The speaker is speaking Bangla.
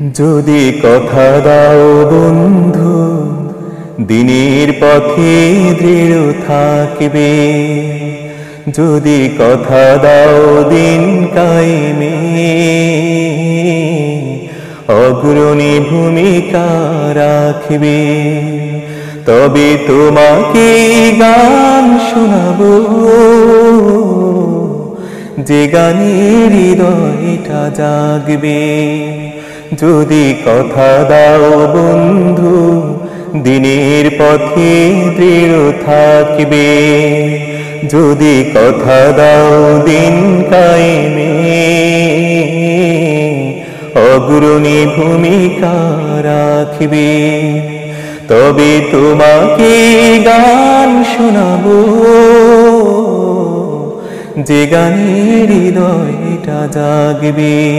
যদি কথা দাও বন্ধু, দিনের পথে দৃঢ় থাকবে। যদি কথা দাও দিন কায়েমে, অগ্রণী ভূমিকা রাখবে। তবে তোমাকে গান শোনাবো, যে গানের হৃদয়টা জাগবে। যদি কথা দাও বন্ধু, দিনের পথে দৃঢ় থাকবে। যদি কথা দাও দিন কায়েমে, অগ্রণী ভূমিকা রাখবে। তবে তোমাকে গান শোনাবো, যে গানের হৃদয়টা জাগবে।